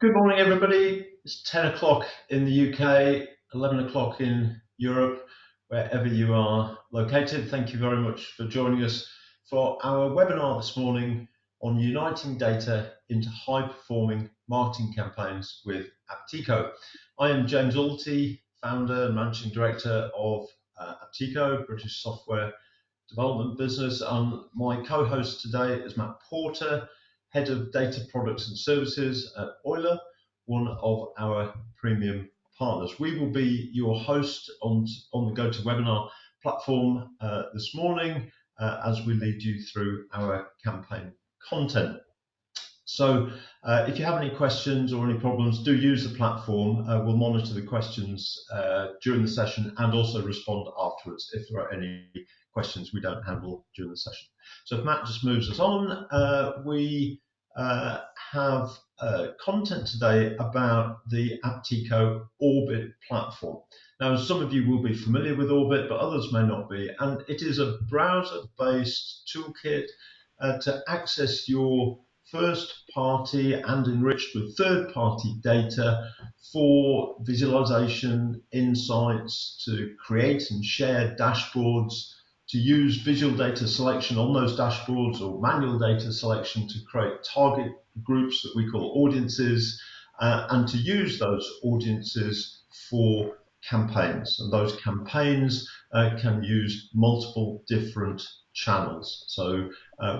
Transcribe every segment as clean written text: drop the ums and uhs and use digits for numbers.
Good morning, everybody. It's 10 o'clock in the UK, 11 o'clock in Europe, wherever you are located. Thank you very much for joining us for our webinar this morning on uniting data into high-performing marketing campaigns with Apteco. I am James Alty, founder and managing director of Apteco, British software development business. And my co-host today is Matt Porter, Head of Data Products and Services at Euler, one of our premium partners. We will be your host on the GoToWebinar platform this morning as we lead you through our campaign content. So if you have any questions or any problems, do use the platform. We'll monitor the questions during the session and also respond afterwards if there are any questions we don't handle during the session. So if Matt just moves us on, we have content today about the Apteco Orbit platform. Now, some of you will be familiar with Orbit, but others may not be, and it is a browser-based toolkit to access your first-party and enriched with third-party data for visualization, insights, to create and share dashboards, to use visual data selection on those dashboards or manual data selection to create target groups that we call audiences, and to use those audiences for campaigns. And those campaigns can use multiple different channels. So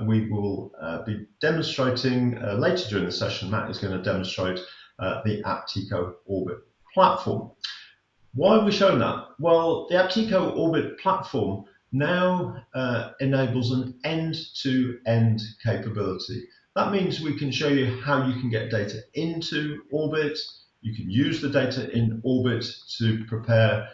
we will be demonstrating later during the session. Matt is going to demonstrate the Apteco Orbit platform. Why are we showing that? Well, the Apteco Orbit platform now enables an end-to-end capability. That means we can show you how you can get data into Orbit. You can use the data in Orbit to prepare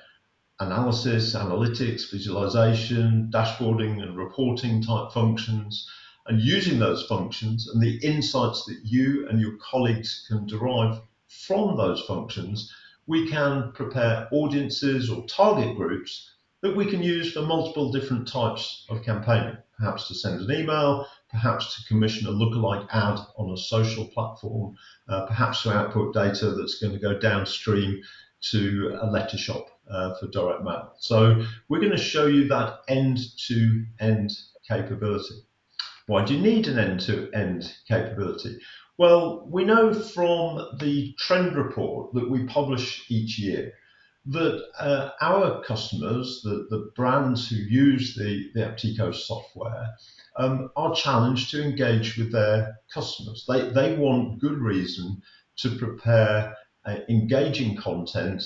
analysis, analytics, visualization, dashboarding and reporting type functions. And using those functions and the insights that you and your colleagues can derive from those functions, we can prepare audiences or target groups that we can use for multiple different types of campaigning, perhaps to send an email, perhaps to commission a lookalike ad on a social platform, perhaps to output data that's going to go downstream to a letter shop for direct mail. So we're going to show you that end-to-end capability. Why do you need an end-to-end capability? Well, we know from the trend report that we publish each year that our customers, the brands who use the Apteco software, are challenged to engage with their customers. They want good reason to prepare engaging content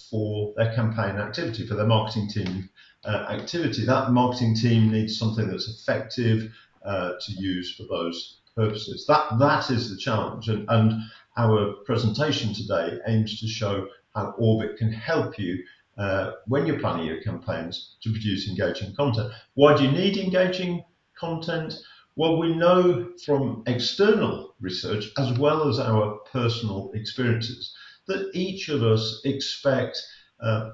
for their campaign activity, for their marketing team activity. That marketing team needs something that's effective to use for those purposes. That is the challenge, and our presentation today aims to show how Orbit can help you when you're planning your campaigns to produce engaging content. Why do you need engaging content? Well, we know from external research, as well as our personal experiences, that each of us expect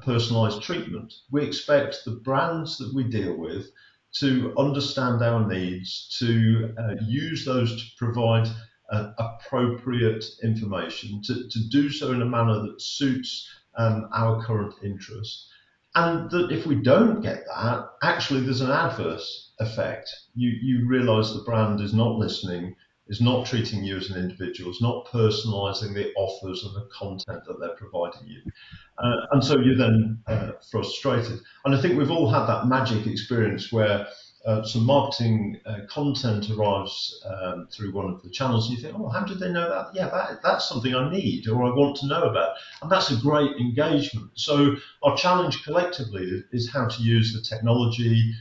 personalized treatment. We expect the brands that we deal with to understand our needs, to use those to provide appropriate information, to do so in a manner that suits our current interests. And that if we don't get that, actually there's an adverse effect. You realize the brand is not listening, is not treating you as an individual, is not personalizing the offers and the content that they're providing you. And so you're then frustrated. And I think we've all had that magic experience where some marketing content arrives through one of the channels, and you think, oh, how did they know that? Yeah, that's something I need or I want to know about. And that's a great engagement. So our challenge collectively is how to use the technology,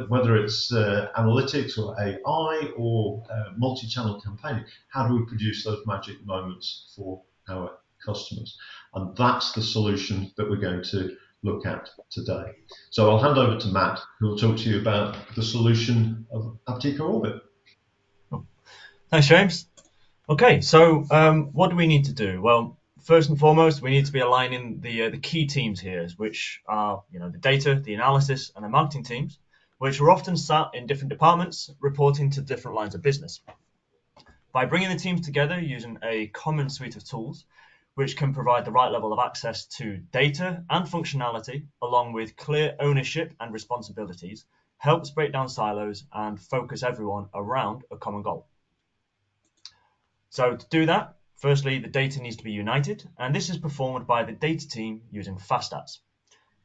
whether it's analytics or AI or multi-channel campaigning. How do we produce those magic moments for our customers? And that's the solution that we're going to look at today. So I'll hand over to Matt, who will talk to you about the solution of Apteco Orbit. Thanks, James. Okay, so what do we need to do? Well, first and foremost, we need to be aligning the key teams here, which are the data, the analysis, and the marketing teams, which are often sat in different departments, reporting to different lines of business. By bringing the teams together using a common suite of tools, which can provide the right level of access to data and functionality, along with clear ownership and responsibilities, helps break down silos and focus everyone around a common goal. So to do that, firstly, the data needs to be united, and this is performed by the data team using FastStats.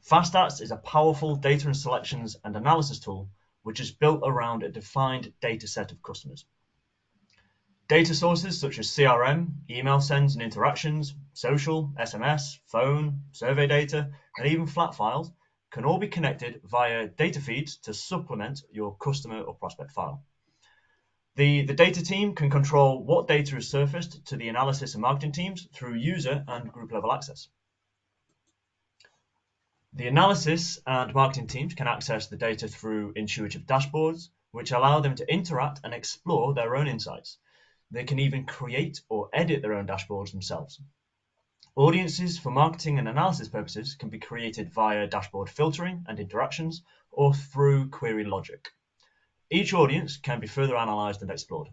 FastStats is a powerful data and selections and analysis tool, which is built around a defined data set of customers. Data sources such as CRM, email sends and interactions, social, SMS, phone, survey data, and even flat files can all be connected via data feeds to supplement your customer or prospect file. The data team can control what data is surfaced to the analysis and marketing teams through user and group level access. The analysis and marketing teams can access the data through intuitive dashboards, which allow them to interact and explore their own insights. They can even create or edit their own dashboards themselves. Audiences for marketing and analysis purposes can be created via dashboard filtering and interactions or through query logic. Each audience can be further analysed and explored.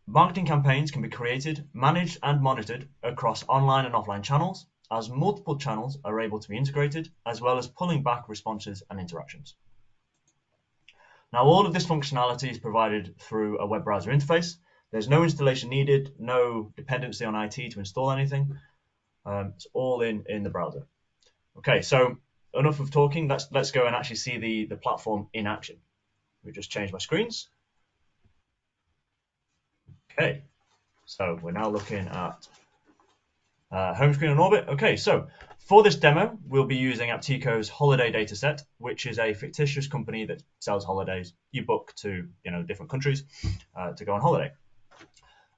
Marketing campaigns can be created, managed and monitored across online and offline channels, as multiple channels are able to be integrated, as well as pulling back responses and interactions. Now, all of this functionality is provided through a web browser interface. There's no installation needed, no dependency on IT to install anything. It's all in the browser. Okay, so enough of talking. Let's go and actually see the platform in action. We just change my screens. Okay, so we're now looking at home screen on Orbit. Okay, so for this demo, we'll be using Apteco's holiday dataset, which is a fictitious company that sells holidays. You book to different countries to go on holiday.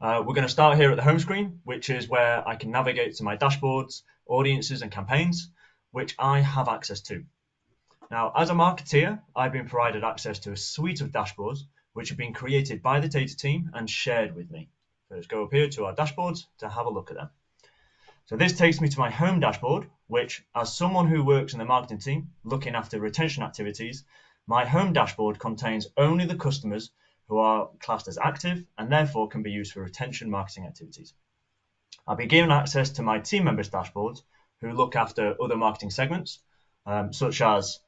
We're going to start here at the home screen, which is where I can navigate to my dashboards, audiences, and campaigns, which I have access to. Now, as a marketeer, I've been provided access to a suite of dashboards, which have been created by the data team and shared with me. So let's go up here to our dashboards to have a look at them. So this takes me to my home dashboard, which, as someone who works in the marketing team looking after retention activities, my home dashboard contains only the customers who are classed as active and therefore can be used for retention marketing activities. I'll be given access to my team members' dashboards who look after other marketing segments, such as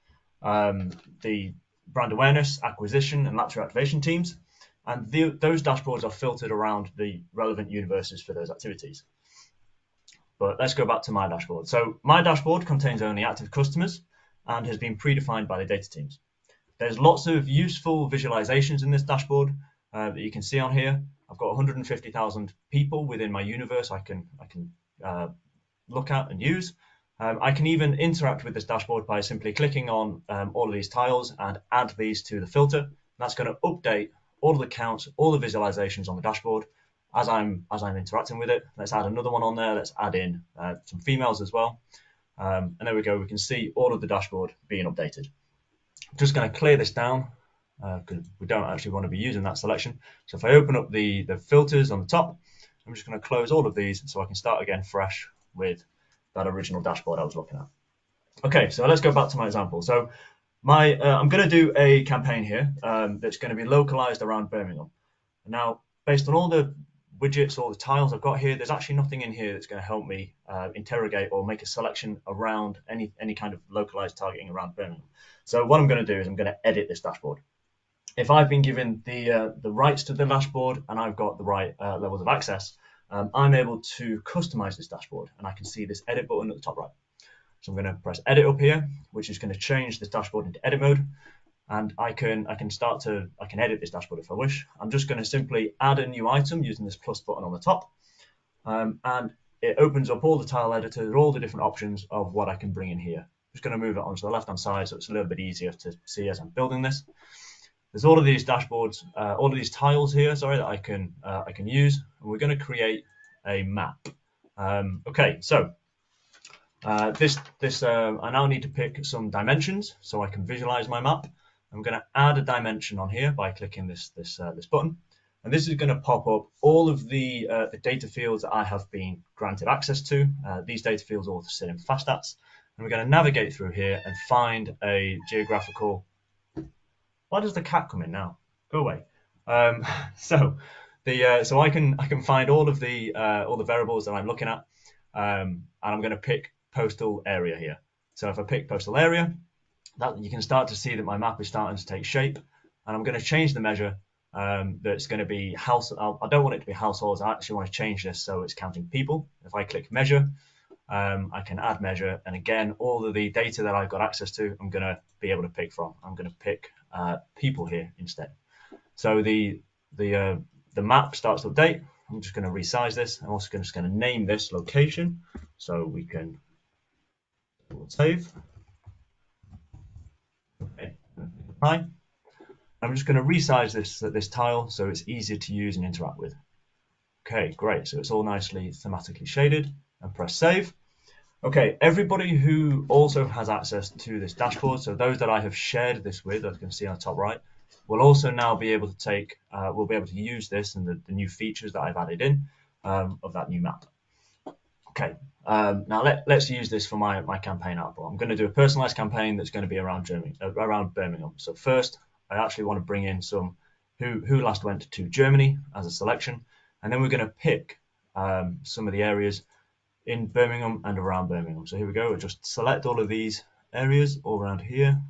the brand awareness, acquisition, and lapse reactivation teams. And those dashboards are filtered around the relevant universes for those activities. But let's go back to my dashboard. So my dashboard contains only active customers and has been predefined by the data teams. There's lots of useful visualizations in this dashboard that you can see on here. I've got 150,000 people within my universe I can look at and use. I can even interact with this dashboard by simply clicking on all of these tiles and add these to the filter. That's going to update all of the counts, all the visualizations on the dashboard as I'm interacting with it. Let's add another one on there. Let's add in some females as well. And there we go. We can see all of the dashboard being updated. I'm just going to clear this down because we don't actually want to be using that selection. So if I open up the filters on the top, I'm just going to close all of these so I can start again fresh with that original dashboard I was looking at. Okay, so let's go back to my example. So I'm going to do a campaign here that's going to be localized around Birmingham. Now, based on all the widgets, all the tiles I've got here, there's actually nothing in here that's going to help me interrogate or make a selection around any kind of localized targeting around Birmingham. So what I'm going to do is I'm going to edit this dashboard. If I've been given the rights to the dashboard and I've got the right levels of access, I'm able to customize this dashboard, and I can see this edit button at the top right. So I'm going to press edit up here, which is going to change this dashboard into edit mode. And I can edit this dashboard if I wish. I'm just going to simply add a new item using this plus button on the top. And it opens up all the tile editors, all the different options of what I can bring in here. I'm just going to move it onto the left-hand side so it's a little bit easier to see as I'm building this. There's all of these dashboards, all of these tiles here, sorry, that I can use. And we're going to create a map. Okay, so I now need to pick some dimensions so I can visualize my map. I'm going to add a dimension on here by clicking this button, and this is going to pop up all of the data fields that I have been granted access to. These data fields all sit in FastStats, and we're going to navigate through here and find a geographical. Why does the cat come in now? Go away. So so I can find all the variables that I'm looking at, and I'm going to pick postal area here. So if I pick postal area, that you can start to see that my map is starting to take shape, and I'm going to change the measure. That's going to be house. I don't want it to be households. I actually want to change this so it's counting people. If I click measure, I can add measure, and again, all of the data that I've got access to, I'm going to be able to pick from. I'm going to pick people here instead. So the map starts to update. I'm just going to resize this. I'm also just going to name this location so we can save. Okay. Hi. I'm just going to resize this tile so it's easier to use and interact with. Okay, great. So it's all nicely thematically shaded, and press save. Okay, everybody who also has access to this dashboard, so those that I have shared this with, as you can see on the top right, will also now be able to we'll be able to use this and the new features that I've added in of that new map. Okay, now let's use this for my campaign output. I'm going to do a personalized campaign that's going to be around Birmingham. So first, I actually want to bring in some who last went to Germany as a selection, and then we're going to pick some of the areas in Birmingham and around Birmingham. So here we go. We'll just select all of these areas all around here.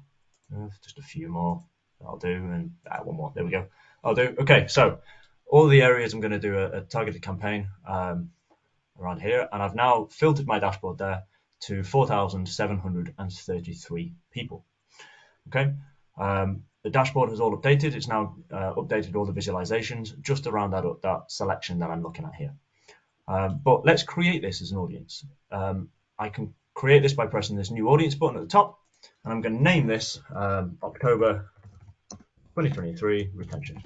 Just a few more. I'll do, and one more. There we go. I'll do. Okay, so all the areas I'm going to do a targeted campaign around here, and I've now filtered my dashboard there to 4,733 people. Okay, the dashboard has all updated. It's now updated all the visualizations just around that selection that I'm looking at here. But let's create this as an audience. I can create this by pressing this new audience button at the top, and I'm going to name this October 2023 retention.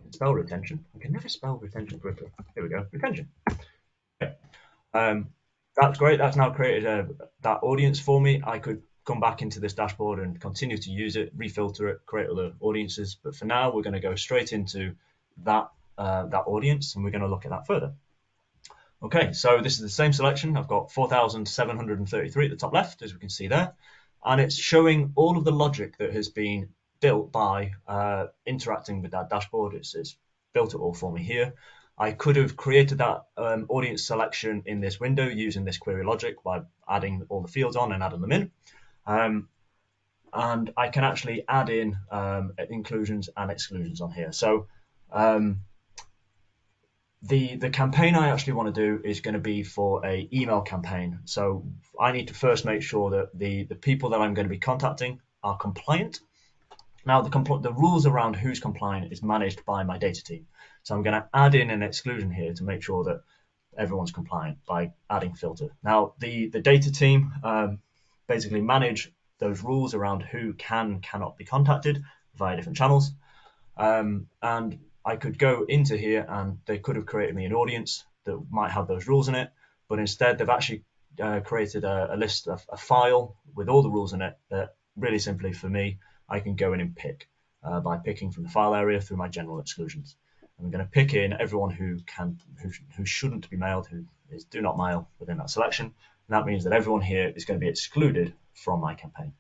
Spell retention. I can never spell retention correctly. Here we go, retention. Okay. That's great. That's now created that audience for me. I could come back into this dashboard and continue to use it, refilter it, create other audiences. But for now, we're going to go straight into that audience, and we're going to look at that further. Okay, so this is the same selection. I've got 4,733 at the top left, as we can see there, and it's showing all of the logic that has been built by interacting with that dashboard. It's built it all for me here. I could have created that audience selection in this window using this query logic by adding all the fields on and adding them in. And I can actually add in inclusions and exclusions on here. So the campaign I actually want to do is going to be for an email campaign. So I need to first make sure that the people that I'm going to be contacting are compliant. Now the rules around who's compliant is managed by my data team. So I'm going to add in an exclusion here to make sure that everyone's compliant by adding filter. Now the data team basically manage those rules around who cannot be contacted via different channels. And I could go into here and they could have created me an audience that might have those rules in it, but instead they've actually created a list of a file with all the rules in it that really simply for me, I can go in and pick by picking from the file area through my general exclusions. I'm going to pick in everyone who shouldn't be mailed, who is do not mail within that selection. And that means that everyone here is going to be excluded from my campaign.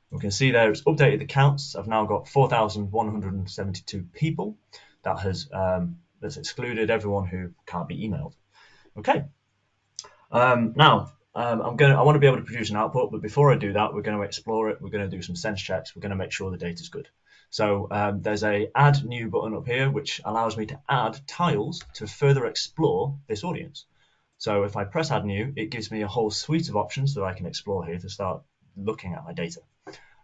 We can see there it's updated the counts. I've now got 4,172 people. That has that's excluded everyone who can't be emailed. Okay. Now I want to be able to produce an output, but before I do that, we're going to explore it. We're going to do some sense checks. We're going to make sure the data is good. So there's a add new button up here, which allows me to add tiles to further explore this audience. So if I press add new, it gives me a whole suite of options that I can explore here to start looking at my data.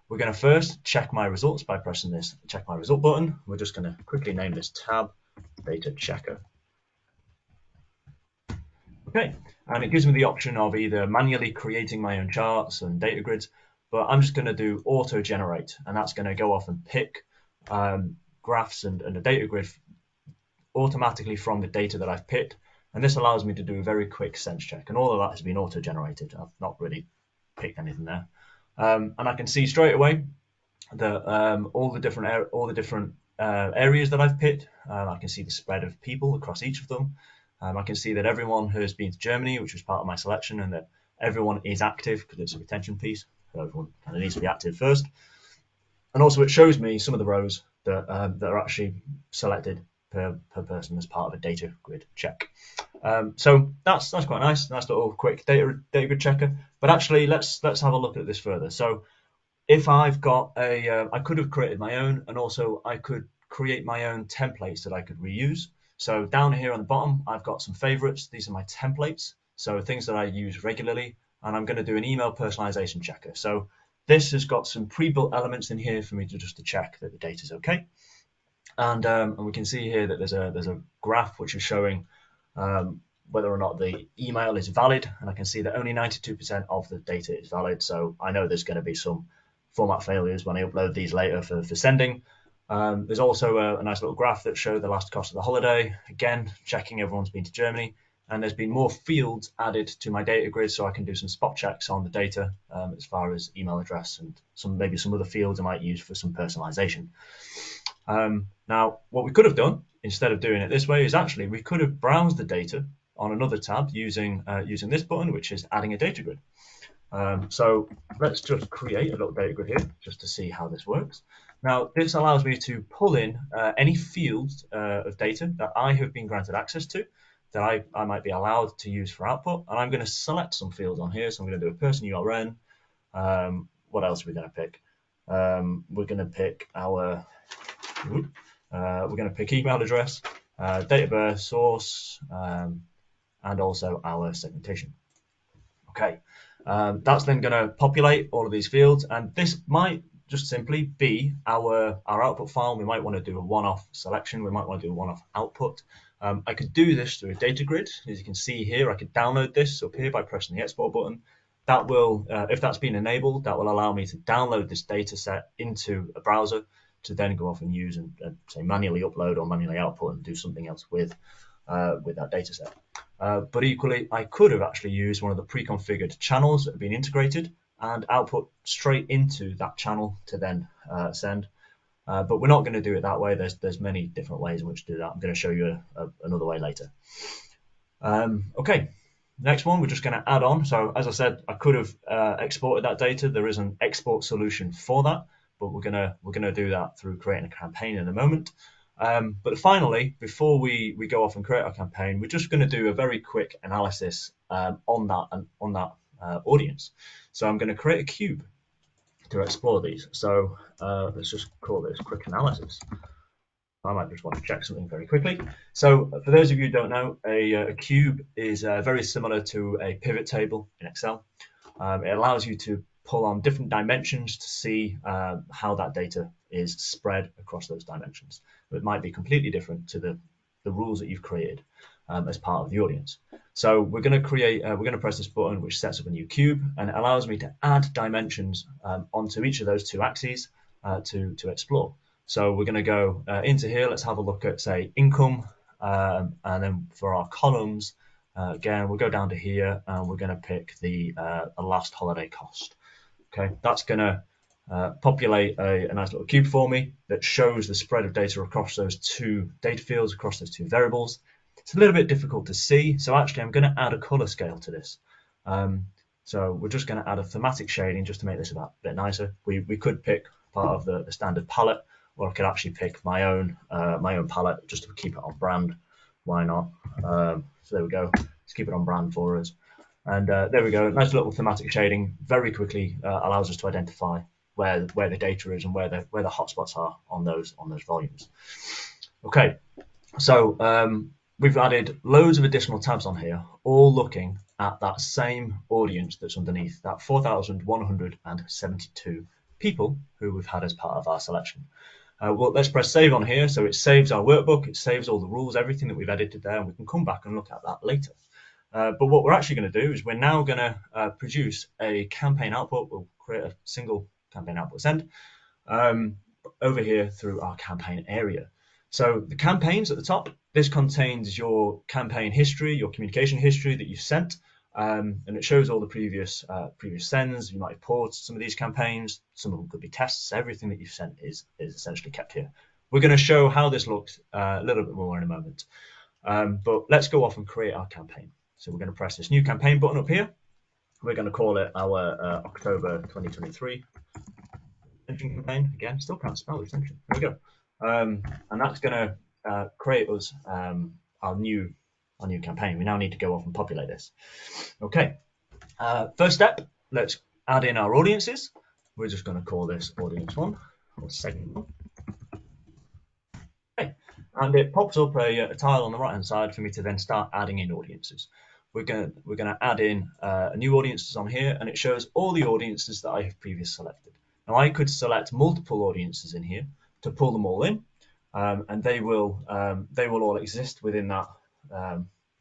We're going to first check my results by pressing this check my result button. We're just going to quickly name this tab data checker. Okay, and it gives me the option of either manually creating my own charts and data grids, but I'm just going to do auto generate, and that's going to go off and pick graphs and a data grid automatically from the data that I've picked. And this allows me to do a very quick sense check, and all of that has been auto generated. I've not really picked anything there. And I can see straight away that all the different areas that I've picked. I can see the spread of people across each of them. I can see that everyone has been to Germany, which was part of my selection, and that everyone is active because it's a retention piece. So everyone kind of needs to be active first. And also it shows me some of the rows that are actually selected per person as part of a data grid check. So that's quite nice. Nice little quick data grid checker. But actually, let's have a look at this further. So if I've got I could have created my own, and also I could create my own templates that I could reuse. So down here on the bottom, I've got some favorites. These are my templates, so things that I use regularly, and I'm going to do an email personalization checker. So this has got some pre-built elements in here for me to check that the data is okay. And we can see here that there's a graph which is showing whether or not the email is valid, and I can see that only 92% of the data is valid. So I know there's going to be some format failures when I upload these later for sending. There's also a nice little graph that shows the last cost of the holiday, again checking everyone's been to Germany, and there's been more fields added to my data grid, so I can do some spot checks on the data as far as email address and maybe some other fields I might use for some personalization. Now, what we could have done instead of doing it this way is actually we could have browsed the data on another tab using this button, which is adding a data grid. So let's just create a little data grid here just to see how this works. Now, this allows me to pull in any fields of data that I have been granted access to, that I might be allowed to use for output. And I'm going to select some fields on here. So I'm going to do a person URN. What else are we going to pick? We're going to pick our email address, date of birth, source, and also our segmentation. Okay, that's then going to populate all of these fields, and this might just simply be our output file. We might want to do a one-off selection. We might want to do a one-off output. I could do this through a data grid. As you can see here, I could download this up here by pressing the export button. That will, if that's been enabled, that will allow me to download this data set into a browser to then go off and use and say manually upload or manually output and do something else with that data set. But equally, I could have actually used one of the pre-configured channels that have been integrated and output straight into that channel to then send. But we're not going to do it that way. There's many different ways in which to do that. I'm going to show you another way later. Okay, next one we're just going to add on. So as I said, I could have exported that data. There is an export solution for that, but we're gonna do that through creating a campaign in a moment. But finally, before we go off and create our campaign, we're just going to do a very quick analysis on that audience. So I'm going to create a cube to explore these. So let's just call this quick analysis. I might just want to check something very quickly. So for those of you who don't know, a cube is very similar to a pivot table in Excel. It allows you to pull on different dimensions to see how that data is spread across those dimensions. It might be completely different to the rules that you've created as part of the audience. So we're going to press this button, which sets up a new cube, and it allows me to add dimensions onto each of those two axes to explore. So we're going to go into here. Let's have a look at, say, income, and then for our columns, again, we'll go down to here, and we're going to pick the last holiday cost. Okay, that's going to populate a nice little cube for me that shows the spread of data across those two data fields, across those two variables. It's a little bit difficult to see, so actually I'm going to add a color scale to this. So we're just going to add a thematic shading just to make this a bit nicer. We could pick part of the standard palette, or I could actually pick my own palette just to keep it on brand. Why not? So there we go. Let's keep it on brand for us. And there we go. Nice little thematic shading. Very quickly allows us to identify where the data is and where the hotspots are on those volumes. Okay, so we've added loads of additional tabs on here, all looking at that same audience that's underneath, that 4,172 people who we've had as part of our selection. Well, let's press save on here, so it saves our workbook, it saves all the rules, everything that we've edited there, and we can come back and look at that later. But what we're actually going to do is we're now going to produce a campaign output. We'll create a single campaign output send over here through our campaign area. So the campaigns at the top, this contains your campaign history, your communication history that you've sent, and it shows all the previous sends. You might have paused some of these campaigns. Some of them could be tests. Everything that you've sent is essentially kept here. We're going to show how this looks a little bit more in a moment. But let's go off and create our campaign. So we're going to press this new campaign button up here. We're going to call it our October 2023 extension campaign. Again, still can't spell extension. There we go. and that's going to create us our new campaign. We now need to go off and populate this. Okay, first step, let's add in our audiences. We're just going to call this audience 1 or segment 1. Okay, and it pops up a tile on the right hand side for me to then start adding in audiences. We're going to add in new audiences on here, and it shows all the audiences that I have previously selected. Now I could select multiple audiences in here to pull them all in, and they will all exist within that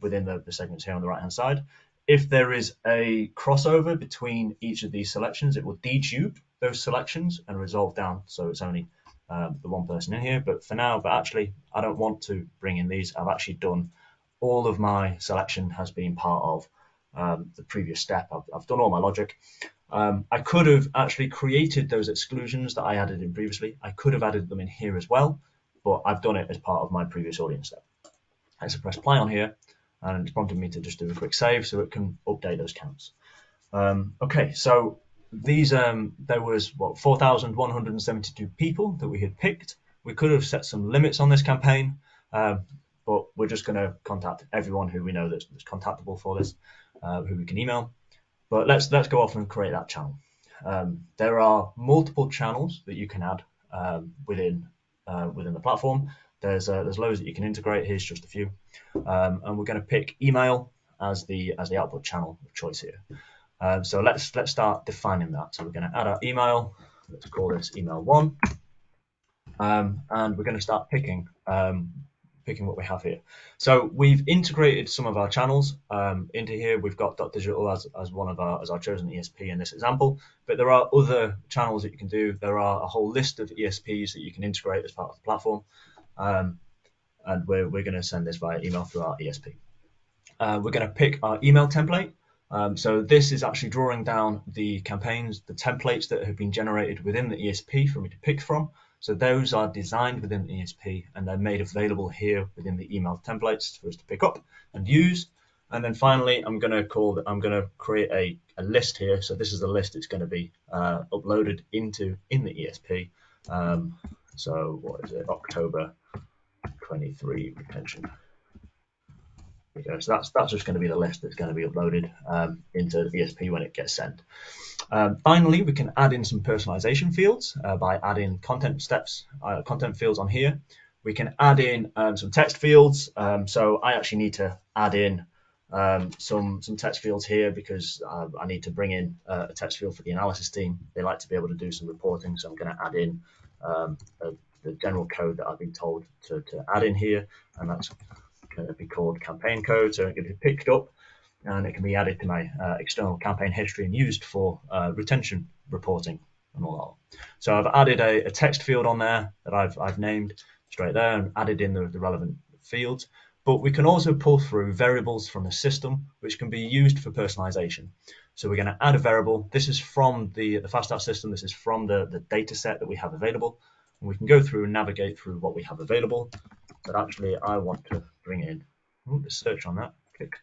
within the segments here on the right hand side. If there is a crossover between each of these selections, it will dedupe those selections and resolve down, so it's only the one person in here. But for now, actually, I don't want to bring in these. I've actually done all of my selection has been part of the previous step. I've done all my logic. I could have actually created those exclusions that I added in previously. I could have added them in here as well, but I've done it as part of my previous audience step. Let's press play on here, and it's prompted me to just do a quick save so it can update those counts. Okay, so these there was 4,172 people that we had picked. We could have set some limits on this campaign, but we're just going to contact everyone who we know that's contactable for this, who we can email. But let's go off and create that channel. There are multiple channels that you can add within the platform. There's loads that you can integrate. Here's just a few, and we're going to pick email as the output channel of choice here. So let's start defining that. So we're going to add our email. Let's call this email 1, and we're going to start picking what we have here. So we've integrated some of our channels into here. We've got .digital as our chosen ESP in this example, but there are other channels that you can do. There are a whole list of ESPs that you can integrate as part of the platform, and we're going to send this via email through our ESP. We're going to pick our email template. So this is actually drawing down the campaigns, the templates that have been generated within the ESP for me to pick from. So those are designed within the ESP, and they're made available here within the email templates for us to pick up and use. And then finally, I'm going to create a list here. So this is the list that's going to be uploaded in the ESP. So what is it? October 23 retention. So that's just going to be the list that's going to be uploaded into the ESP when it gets sent. Finally, we can add in some personalization fields by adding content fields on here. We can add in some text fields. So I actually need to add in some text fields here because I need to bring in a text field for the analysis team. They like to be able to do some reporting, so I'm going to add in the general code that I've been told to add in here, and that's going to be called campaign code. So it can be picked up and it can be added to my external campaign history and used for retention reporting and all that. So I've added a text field on there that I've named straight there and added in the relevant fields. But we can also pull through variables from the system, which can be used for personalization. So we're going to add a variable. This is from the FastStats system. This is from the data set that we have available. And we can go through and navigate through what we have available. But actually, I want to bring in the search on that. Click.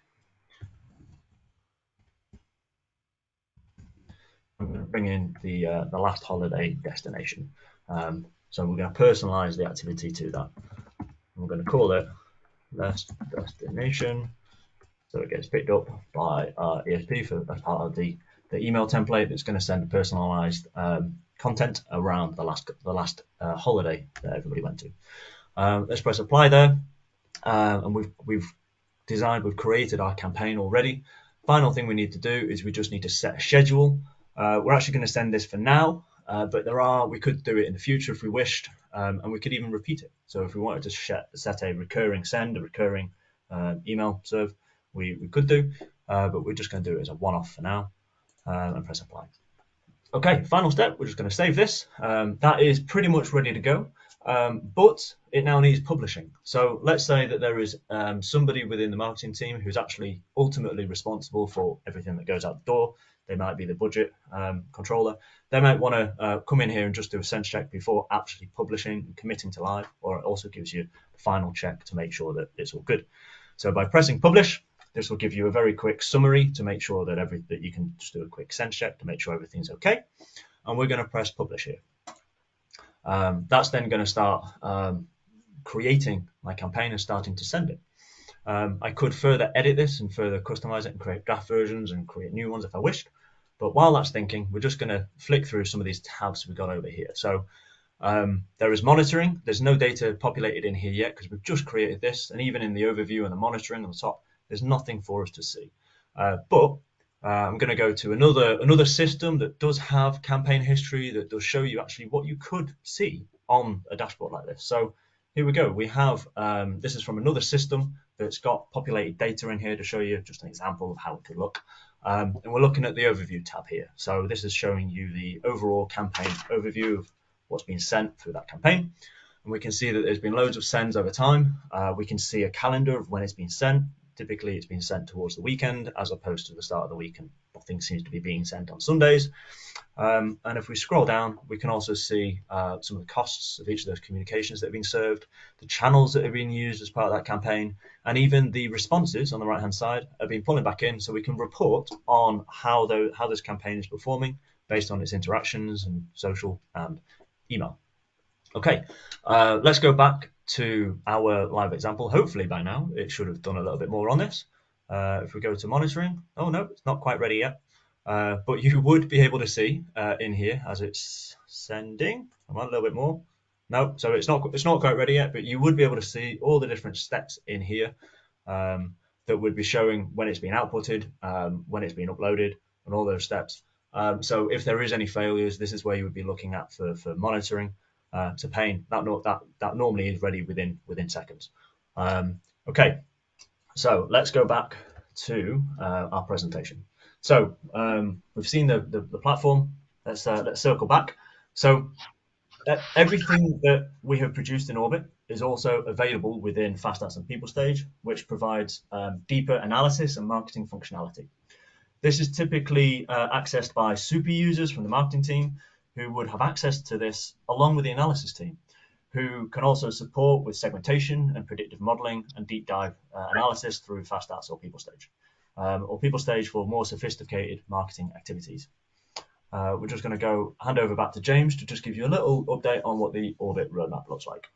I'm going to bring in the last holiday destination. So we're going to personalize the activity to that. We're going to call it last destination. So it gets picked up by our ESP as part of the email template that's going to send personalized content around the last holiday that everybody went to. Let's press apply there, and we've created our campaign already. Final thing we need to do is we just need to set a schedule. We're actually going to send this for now, but we could do it in the future if we wished, and we could even repeat it. So if we wanted to set a recurring send, a recurring email serve, we could do, but we're just going to do it as a one-off for now, and press apply. Okay, final step, we're just going to save this. That is pretty much ready to go. But it now needs publishing. So let's say that there is somebody within the marketing team who's actually ultimately responsible for everything that goes out the door. They might be the budget controller. They might want to come in here and just do a sense check before actually publishing and committing to live, or it also gives you a final check to make sure that it's all good. So by pressing publish, this will give you a very quick summary to make sure that you can just do a quick sense check to make sure everything's okay. And we're going to press publish here. That's then going to start creating my campaign and starting to send it. I could further edit this and further customize it and create draft versions and create new ones if I wished. But while that's thinking, we're just going to flick through some of these tabs we've got over here. So there is monitoring. There's no data populated in here yet because we've just created this. And even in the overview and the monitoring on the top, there's nothing for us to see. But I'm going to go to another system that does have campaign history, that does show you actually what you could see on a dashboard like this. So here we go. We have, this is from another system that's got populated data in here to show you just an example of how it could look. And we're looking at the overview tab here. So this is showing you the overall campaign overview of what's been sent through that campaign. And we can see that there's been loads of sends over time. We can see a calendar of when it's been sent. Typically, it's been sent towards the weekend as opposed to the start of the week, and nothing seems to be being sent on Sundays. And if we scroll down, we can also see some of the costs of each of those communications that have been served, the channels that have been used as part of that campaign, and even the responses on the right-hand side have been pulling back in, so we can report on how this campaign is performing based on its interactions and social and email. Okay, let's go back to our live example. Hopefully by now it should have done a little bit more on this. If we go to monitoring, oh no, it's not quite ready yet. But you would be able to see in here as it's sending. Come on, a little bit more. No, so it's not quite ready yet, but you would be able to see all the different steps in here that would be showing when it's been outputted, when it's been uploaded, and all those steps. So if there is any failures, this is where you would be looking at for monitoring. To pain that normally is ready within seconds. Okay, so let's go back to our presentation. So we've seen the platform. Let's circle back. So everything that we have produced in Orbit is also available within FastStats and PeopleStage, which provides deeper analysis and marketing functionality. This is typically accessed by super users from the marketing team, who would have access to this along with the analysis team, who can also support with segmentation and predictive modeling and deep dive analysis through FastStats or PeopleStage, or PeopleStage for more sophisticated marketing activities. We're just going to hand over back to James to just give you a little update on what the Orbit roadmap looks like.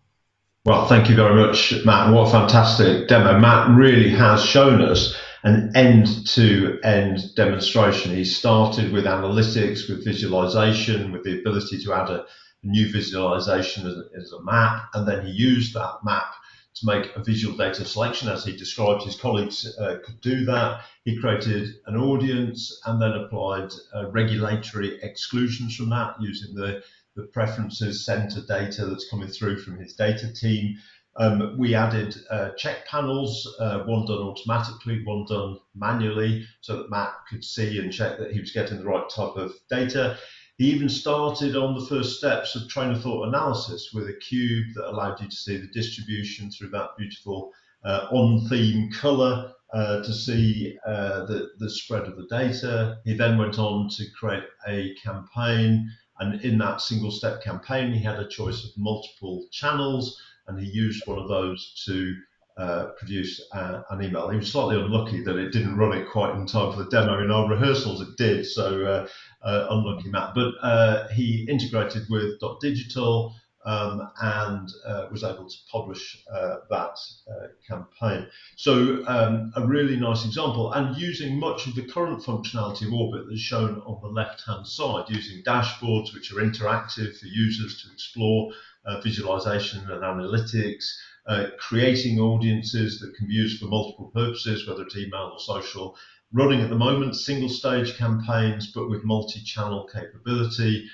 Well, thank you very much, Matt. What a fantastic demo. Matt really has shown us an end-to-end demonstration. He started with analytics, with visualization, with the ability to add a new visualization as a map, and then he used that map to make a visual data selection. As he described, his colleagues could do that. He created an audience and then applied regulatory exclusions from that using the preferences center data that's coming through from his data team. We added check panels, one done automatically, one done manually, so that Matt could see and check that he was getting the right type of data. He even started on the first steps of train of thought analysis with a cube that allowed you to see the distribution through that beautiful on-theme color to see the spread of the data. He then went on to create a campaign, and in that single-step campaign, he had a choice of multiple channels, and he used one of those to produce an email. He was slightly unlucky that it didn't run it quite in time for the demo. In our rehearsals, it did, so unlucky Matt. But he integrated with .digital and was able to publish that campaign. So a really nice example, and using much of the current functionality of Orbit that's shown on the left-hand side, using dashboards which are interactive for users to explore visualization and analytics, creating audiences that can be used for multiple purposes, whether it's email or social, running at the moment single-stage campaigns but with multi-channel capability,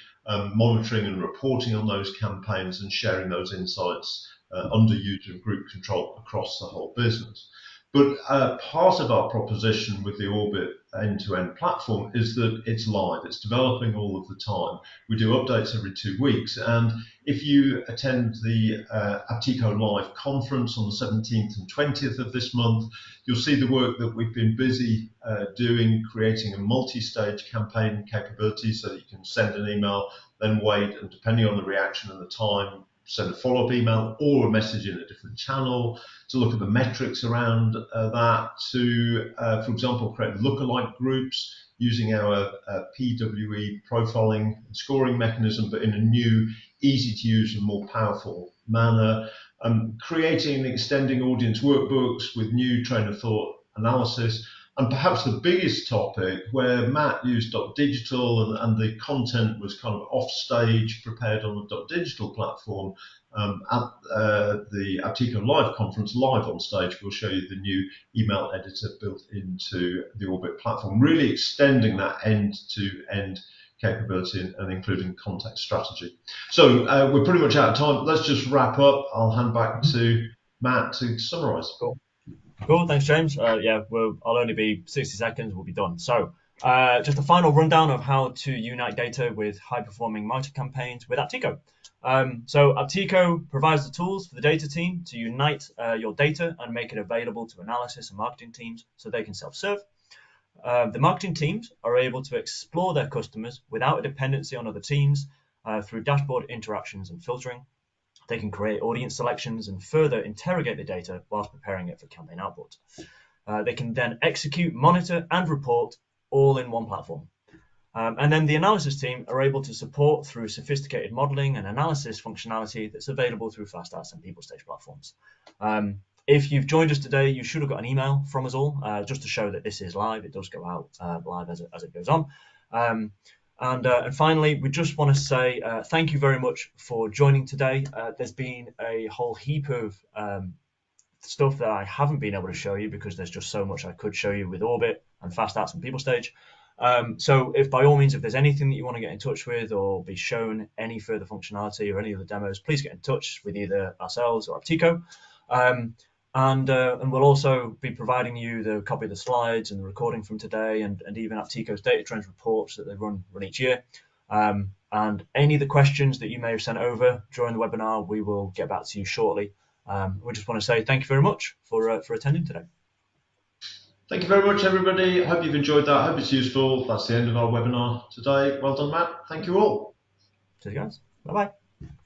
monitoring and reporting on those campaigns and sharing those insights under user and group control across the whole business. But part of our proposition with the Orbit end-to-end platform is that it's live, it's developing all of the time. We do updates every 2 weeks, and if you attend the Apteco Live conference on the 17th and 20th of this month, you'll see the work that we've been busy doing, creating a multi-stage campaign capability so that you can send an email, then wait, and depending on the reaction and the time, send a follow-up email or a message in a different channel, to look at the metrics around that, to, for example, create lookalike groups using our PWE profiling and scoring mechanism, but in a new easy to use and more powerful manner. Creating and extending audience workbooks with new train of thought analysis. And perhaps the biggest topic where Matt used .digital and the content was kind of off stage, prepared on the .digital platform. At the Apteco Live conference, live on stage, we'll show you the new email editor built into the Orbit platform, really extending that end-to-end capability and including content strategy. So we're pretty much out of time. Let's just wrap up. I'll hand back to Matt to summarise. Cool, thanks, James. Yeah, I'll only be 60 seconds, we'll be done. So, just a final rundown of how to unite data with high-performing marketing campaigns with Apteco. So, Apteco provides the tools for the data team to unite your data and make it available to analysis and marketing teams so they can self-serve. The marketing teams are able to explore their customers without a dependency on other teams through dashboard interactions and filtering. They can create audience selections and further interrogate the data whilst preparing it for campaign output. They can then execute, monitor, and report all in one platform. And then the analysis team are able to support through sophisticated modeling and analysis functionality that's available through FastStats and PeopleStage platforms. If you've joined us today, you should have got an email from us all just to show that this is live. It does go out live as it goes on. And finally, we just want to say thank you very much for joining today. There's been a whole heap of stuff that I haven't been able to show you because there's just so much I could show you with Orbit and FastStats and PeopleStage. So if by all means, if there's anything that you want to get in touch with or be shown any further functionality or any other demos, please get in touch with either ourselves or Apteco. And we'll also be providing you the copy of the slides and the recording from today and even Apteco's data trends reports that they run each year. And any of the questions that you may have sent over during the webinar, we will get back to you shortly. We just want to say thank you very much for attending today. Thank you very much, everybody. I hope you've enjoyed that. I hope it's useful. That's the end of our webinar today. Well done, Matt. Thank you all. See you guys. Bye-bye.